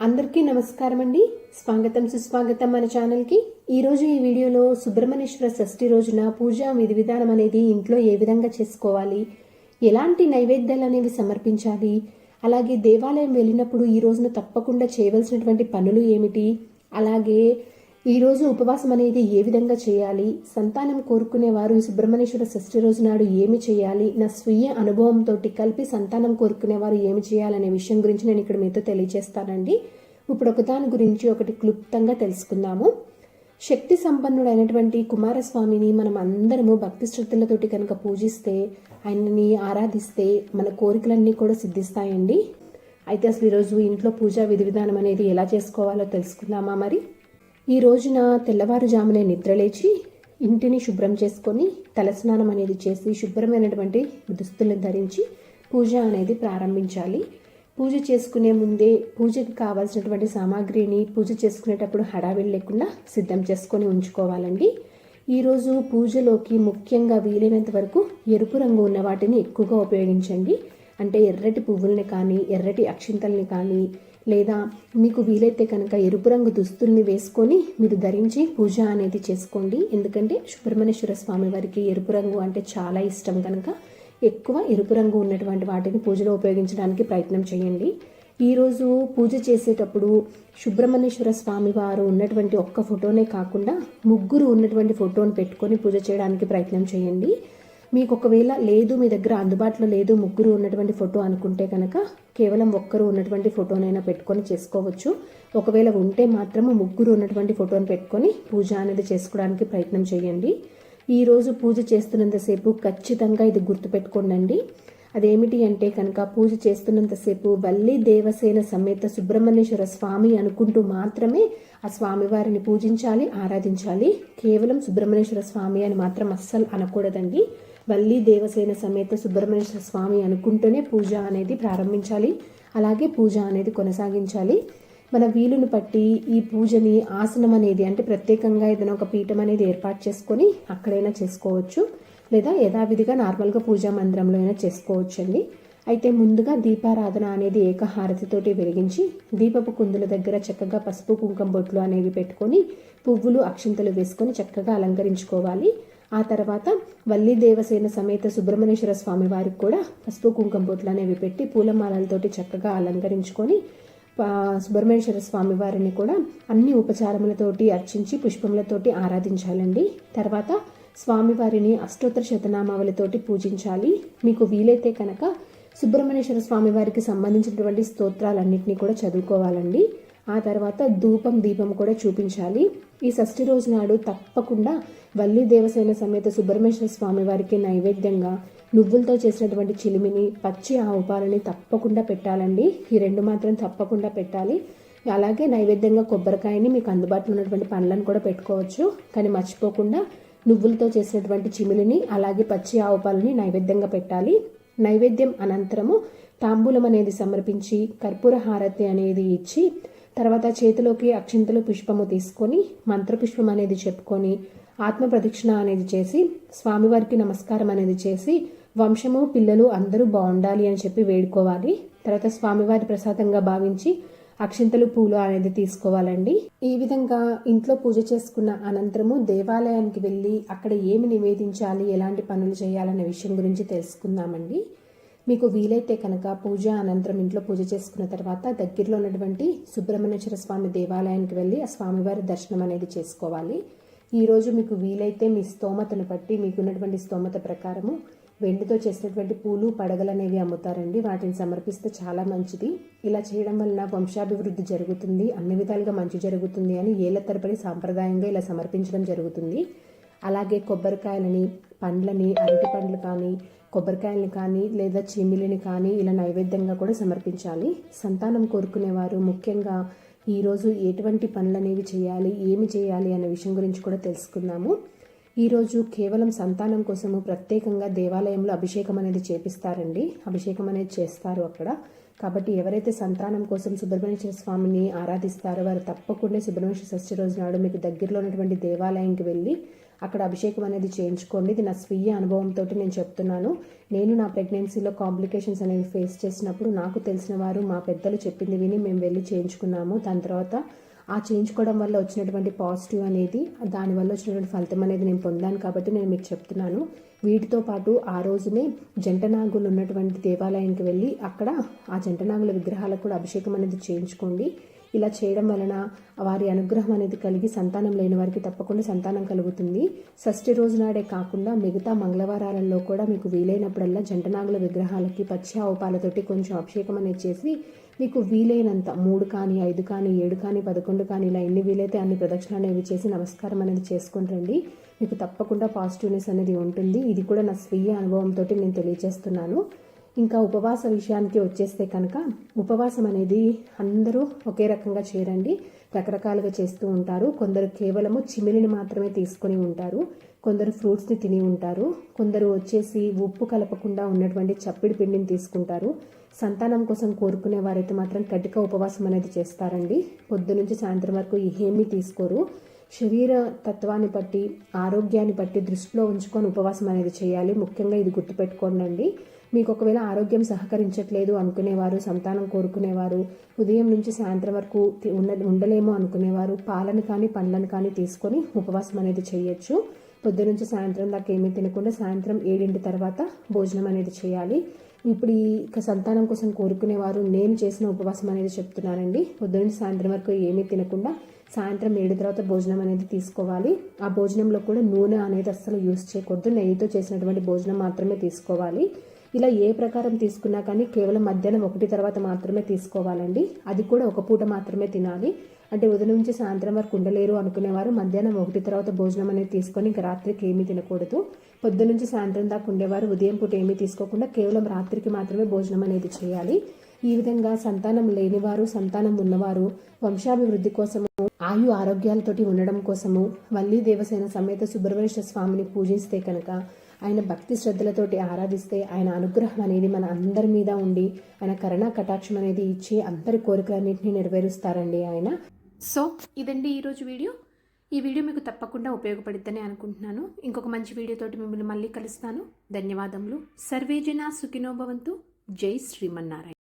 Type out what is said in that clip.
అందరికీ నమస్కారం అండి. స్వాగతం సుస్వాగతం మన ఛానల్కి. ఈరోజు ఈ వీడియోలో సుబ్రహ్మణ్యేశ్వర షష్ఠి రోజున పూజా విధి విధానం అనేది ఇంట్లో ఏ విధంగా చేసుకోవాలి, ఎలాంటి నైవేద్యాలు అనేవి సమర్పించాలి, అలాగే దేవాలయం వెళ్ళినప్పుడు ఈ రోజున తప్పకుండా చేయవలసినటువంటి పనులు ఏమిటి, అలాగే ఈరోజు ఉపవాసం అనేది ఏ విధంగా చేయాలి, సంతానం కోరుకునేవారు ఈ సుబ్రహ్మణ్యేశ్వర షష్ఠి రోజు నాడు ఏమి చేయాలి, నా స్వీయ అనుభవంతో కలిపి సంతానం కోరుకునేవారు ఏమి చేయాలనే విషయం గురించి నేను ఇక్కడ మీతో తెలియజేస్తానండి. ఇప్పుడు ఒకదాని గురించి ఒకటి క్లుప్తంగా తెలుసుకుందాము. శక్తి సంపన్నుడైనటువంటి కుమారస్వామిని మనం అందరము భక్తి శ్రద్ధలతోటి కనుక పూజిస్తే, ఆయనని ఆరాధిస్తే మన కోరికలన్నీ కూడా సిద్ధిస్తాయండి. అయితే అసలు ఈరోజు ఇంట్లో పూజా విధి విధానం అనేది ఎలా చేసుకోవాలో తెలుసుకుందామా మరి. ఈ రోజున తెల్లవారుజామునే నిద్రలేచి ఇంటిని శుభ్రం చేసుకొని తలస్నానం అనేది చేసి శుభ్రమైనటువంటి దుస్తులను ధరించి పూజ అనేది ప్రారంభించాలి. పూజ చేసుకునే ముందే పూజకి కావాల్సినటువంటి సామాగ్రిని పూజ చేసుకునేటప్పుడు హడావిడి లేకుండా సిద్ధం చేసుకొని ఉంచుకోవాలండి. ఈరోజు పూజలోకి ముఖ్యంగా వీలైనంత వరకు ఎరుపు రంగు ఉన్న వాటిని ఎక్కువగా ఉపయోగించండి. అంటే ఎర్రటి పువ్వుల్ని కానీ ఎర్రటి అక్షింతల్ని కానీ లేదా మీకు వీలైతే కనుక ఎరుపు రంగు దుస్తుల్ని వేసుకొని మీరు ధరించి పూజ అనేది చేసుకోండి. ఎందుకంటే సుబ్రహ్మణ్యేశ్వర స్వామి వారికి ఎరుపు రంగు అంటే చాలా ఇష్టం కనుక ఎక్కువ ఎరుపు రంగు ఉన్నటువంటి వాటిని పూజలో ఉపయోగించడానికి ప్రయత్నం చేయండి. ఈరోజు పూజ చేసేటప్పుడు సుబ్రహ్మణ్యేశ్వర స్వామి వారు ఉన్నటువంటి ఒక్క ఫోటోనే కాకుండా ముగ్గురు ఉన్నటువంటి ఫోటోని పెట్టుకొని పూజ చేయడానికి ప్రయత్నం చేయండి. మీకు ఒకవేళ లేదు, మీ దగ్గర అందుబాటులో లేదు, ముగ్గురు ఉన్నటువంటి ఫోటో అనుకుంటే కనుక కేవలం ఒక్కరు ఉన్నటువంటి ఫోటోనైనా పెట్టుకొని చేసుకోవచ్చు. ఒకవేళ ఉంటే మాత్రము ముగ్గురు ఉన్నటువంటి ఫోటోని పెట్టుకొని పూజ అనేది చేసుకోవడానికి ప్రయత్నం చేయండి. ఈరోజు పూజ చేస్తున్నంతసేపు ఖచ్చితంగా ఇది గుర్తుపెట్టుకోండి. అదేమిటి అంటే కనుక పూజ చేస్తున్నంతసేపు వల్లి దేవసేన సమేత సుబ్రహ్మణ్యేశ్వర స్వామి అనుకుంటూ మాత్రమే ఆ స్వామివారిని పూజించాలి, ఆరాధించాలి. కేవలం సుబ్రహ్మణ్యేశ్వర స్వామి అని మాత్రం అస్సలు అనకూడదండి. వల్లి దేవసేన సమేత సుబ్రహ్మణ్యేశ్వర స్వామి అనుకుంటూనే పూజ అనేది ప్రారంభించాలి, అలాగే పూజ అనేది కొనసాగించాలి. మన వీలును బట్టి ఈ పూజని ఆసనం అనేది అంటే ప్రత్యేకంగా ఏదైనా ఒక పీఠం అనేది ఏర్పాటు చేసుకొని అక్కడైనా చేసుకోవచ్చు, లేదా యథావిధిగా నార్మల్గా పూజా మందిరంలో అయినా చేసుకోవచ్చు అండి. అయితే ముందుగా దీపారాధన అనేది ఏకహారతితోటి వెలిగించి దీపపు కుందుల దగ్గర చక్కగా పసుపు కుంకుమ బొట్లు అనేవి పెట్టుకొని పువ్వులు అక్షింతలు వేసుకొని చక్కగా అలంకరించుకోవాలి. ఆ తర్వాత వల్లి దేవసేన సమేత సుబ్రహ్మణ్యేశ్వర స్వామి వారికి కూడా పసుపు కుంకుమ బొట్లు అనేవి పెట్టి పూలమాలలతోటి చక్కగా అలంకరించుకొని సుబ్రహ్మణ్యేశ్వర స్వామి వారిని కూడా అన్ని ఉపచారములతోటి అర్చించి పుష్పములతోటి ఆరాధించాలండి. తర్వాత స్వామివారిని అష్టోత్తర శతనామావళితోటి పూజించాలి. మీకు వీలైతే కనుక సుబ్రహ్మణ్యేశ్వర స్వామి వారికి సంబంధించినటువంటి స్తోత్రాలన్నింటినీ కూడా చదువుకోవాలండి. ఆ తర్వాత ధూపం దీపం కూడా చూపించాలి. ఈ షష్ఠి రోజు నాడు తప్పకుండా వల్లి దేవసేన సమేత సుబ్రహ్మణ్యేశ్వర స్వామి వారికి నైవేద్యంగా నువ్వులతో చేసినటువంటి చిలిమిని, పచ్చి ఆవు పాలని తప్పకుండా పెట్టాలండి. ఈ రెండు మాత్రం తప్పకుండా పెట్టాలి. అలాగే నైవేద్యంగా కొబ్బరికాయని, మీకు అందుబాటులో ఉన్నటువంటి పండ్లను కూడా పెట్టుకోవచ్చు. కానీ మర్చిపోకుండా నువ్వులతో చేసినటువంటి చిమిలిని అలాగే పచ్చి ఆవు పాలని నైవేద్యంగా పెట్టాలి. నైవేద్యం అనంతరము తాంబూలం అనేది సమర్పించి కర్పూర హారతి అనేది ఇచ్చి తర్వాత చేతిలోకి అక్షింతలు పుష్పము తీసుకొని మంత్రపుష్పం అనేది చెప్పుకొని ఆత్మ ప్రదక్షిణ అనేది చేసి స్వామివారికి నమస్కారం అనేది చేసి వంశము పిల్లలు అందరూ బాగుండాలి అని చెప్పి వేడుకోవాలి. తర్వాత స్వామివారి ప్రసాదంగా భావించి అక్షింతలు పూలు అనేది తీసుకోవాలండి. ఈ విధంగా ఇంట్లో పూజ చేసుకున్న అనంతరము దేవాలయానికి వెళ్ళి అక్కడ ఏమి నివేదించాలి, ఎలాంటి పనులు చేయాలనే విషయం గురించి తెలుసుకుందామండి. మీకు వీలైతే కనుక పూజ అనంతరం ఇంట్లో పూజ చేసుకున్న తర్వాత దగ్గరలో ఉన్నటువంటి సుబ్రహ్మణ్యేశ్వర స్వామి దేవాలయానికి వెళ్ళి ఆ స్వామివారి దర్శనం అనేది చేసుకోవాలి. ఈరోజు మీకు వీలైతే మీ స్తోమతను బట్టి మీకున్నటువంటి స్తోమత ప్రకారము వెండితో చేసినటువంటి పూలు పడగలు అనేవి అమ్ముతారండి. వాటిని సమర్పిస్తే చాలా మంచిది. ఇలా చేయడం వలన వంశాభివృద్ధి జరుగుతుంది, అన్ని విధాలుగా మంచి జరుగుతుంది అని ఏళ్ల తరబడి సాంప్రదాయంగా ఇలా సమర్పించడం జరుగుతుంది. అలాగే కొబ్బరికాయలని, పండ్లని, అరటి పండ్లు కానీ కొబ్బరికాయలని కానీ లేదా చిమిలిని కానీ ఇలా నైవేద్యంగా కూడా సమర్పించాలి. సంతానం కోరుకునేవారు ముఖ్యంగా ఈరోజు ఎటువంటి పనులు అనేవి చేయాలి, ఏమి చేయాలి అనే విషయం గురించి కూడా తెలుసుకుందాము. ఈరోజు కేవలం సంతానం కోసము ప్రత్యేకంగా దేవాలయంలో అభిషేకం అనేది చేపిస్తారండి. అభిషేకం అనేది చేస్తారు అక్కడ. కాబట్టి ఎవరైతే సంతానం కోసం సుబ్రహ్మణ్యేశ్వర స్వామిని ఆరాధిస్తారో వారు తప్పకుండా సుబ్రహ్మణ్యేశ్వర షష్ఠి రోజు నాడు మీకు దగ్గరలో ఉన్నటువంటి దేవాలయంకి వెళ్ళి అక్కడ అభిషేకం అనేది చేయించుకోండి. ఇది నా స్వీయ అనుభవంతో నేను చెప్తున్నాను. నేను నా ప్రెగ్నెన్సీలో కాంప్లికేషన్స్ అనేవి ఫేస్ చేసినప్పుడు నాకు తెలిసిన వారు మా పెద్దలు చెప్పింది విని మేము వెళ్ళి చేయించుకున్నాము. దాని తర్వాత ఆ చేయించుకోవడం వల్ల వచ్చినటువంటి పాజిటివ్ అనేది, దానివల్ల వచ్చినటువంటి ఫలితం అనేది నేను పొందాను కాబట్టి నేను మీకు చెప్తున్నాను. వీటితో పాటు ఆ రోజునే జంటనాగులు ఉన్నటువంటి దేవాలయానికి వెళ్ళి అక్కడ ఆ జంటనాగుల విగ్రహాలకు కూడా అభిషేకం అనేది చేయించుకోండి. ఇలా చేయడం వలన వారి అనుగ్రహం అనేది కలిగి సంతానం లేని వారికి తప్పకుండా సంతానం కలుగుతుంది. షష్ఠి రోజు నాడే కాకుండా మిగతా మంగళవారాలలో కూడా మీకు వీలైనప్పుడల్లా జంటనాగుల విగ్రహాలకి పచ్చి ఆవు పాలతోటి కొంచెం అభిషేకం అనేది చేసి మీకు వీలైనంత 3 కానీ 5 కానీ 7 కానీ 11 కానీ ఇలా ఎన్ని వీలైతే అన్ని ప్రదక్షిణలు అనేవి చేసి నమస్కారం అనేది చేసుకొని రండి. మీకు తప్పకుండా పాజిటివ్నెస్ అనేది ఉంటుంది. ఇది కూడా నా స్వీయ అనుభవంతో నేను తెలియజేస్తున్నాను. ఇంకా ఉపవాస విషయానికి వచ్చేస్తే కనుక ఉపవాసం అనేది అందరూ ఒకే రకంగా చేయరండి, రకరకాలుగా చేస్తూ ఉంటారు. కొందరు కేవలము చిమిలిని మాత్రమే తీసుకొని ఉంటారు, కొందరు ఫ్రూట్స్ని తిని ఉంటారు, కొందరు వచ్చేసి ఉప్పు కలపకుండా ఉన్నటువంటి చప్పిడి పిండిని తీసుకుంటారు. సంతానం కోసం కోరుకునే వారైతే మాత్రం కటిక ఉపవాసం అనేది చేస్తారండి. పొద్దు నుంచి సాయంత్రం వరకు ఏమీ తీసుకోరు. శరీర తత్వాన్ని బట్టి ఆరోగ్యాన్ని బట్టి దృష్టిలో ఉంచుకొని ఉపవాసం అనేది చేయాలి. ముఖ్యంగా ఇది గుర్తుపెట్టుకోండి. మీకు ఒకవేళ ఆరోగ్యం సహకరించట్లేదు అనుకునేవారు, సంతానం కోరుకునేవారు, ఉదయం నుంచి సాయంత్రం వరకు ఉండలేమో అనుకునేవారు పాలను కానీ పండ్లను కానీ తీసుకొని ఉపవాసం అనేది చేయొచ్చు. పొద్దు నుంచి సాయంత్రం దాకా ఏమీ తినకుండా సాయంత్రం 7 తర్వాత భోజనం అనేది చేయాలి. ఇప్పుడు ఈ సంతానం కోసం కోరుకునేవారు నేను చేసిన ఉపవాసం అనేది చెప్తున్నానండి. పొద్దు నుంచి సాయంత్రం వరకు ఏమీ తినకుండా సాయంత్రం 7 తర్వాత భోజనం అనేది తీసుకోవాలి. ఆ భోజనంలో కూడా నూనె అనేది అస్సలు యూస్ చేయకూడదు, నెయ్యితో చేసినటువంటి భోజనం మాత్రమే తీసుకోవాలి. ఇలా ఏ ప్రకారం తీసుకున్నా కానీ కేవలం మధ్యాహ్నం 1 తర్వాత మాత్రమే తీసుకోవాలండి. అది కూడా ఒక పూట మాత్రమే తినాలి. అంటే ఉదయం నుంచి సాయంత్రం వరకు ఉండలేరు అనుకునేవారు మధ్యాహ్నం 1 తర్వాత భోజనం అనేది తీసుకొని ఇంకా రాత్రికి ఏమీ తినకూడదు. పొద్దు నుంచి సాయంత్రం దాకా ఉండేవారు ఉదయం పూట ఏమీ తీసుకోకుండా కేవలం రాత్రికి మాత్రమే భోజనం అనేది చేయాలి. ఈ విధంగా సంతానం లేనివారు, సంతానం ఉన్నవారు వంశాభివృద్ధి కోసము, ఆయు ఆరోగ్యాలతోటి ఉండడం కోసము వల్లి దేవసేన సమేత సుబ్రహ్మణ్య స్వామిని పూజిస్తే కనుక, ఆయన భక్తి శ్రద్ధలతోటి ఆరాధిస్తే ఆయన అనుగ్రహం అనేది మన అందరి మీద ఉండి ఆయన కరుణా కటాక్షం అనేది ఇచ్చి అందరి కోరికలన్నింటినీ నెరవేరుస్తారండి ఆయన. సో ఇదండి ఈరోజు వీడియో. ఈ వీడియో మీకు తప్పకుండా ఉపయోగపడుతుందని అనుకుంటున్నాను. ఇంకొక మంచి వీడియోతోటి మిమ్మల్ని మళ్ళీ కలుస్తాను. ధన్యవాదములు. సర్వేజన సుఖినో భవంతు. జై శ్రీమన్నారాయణ.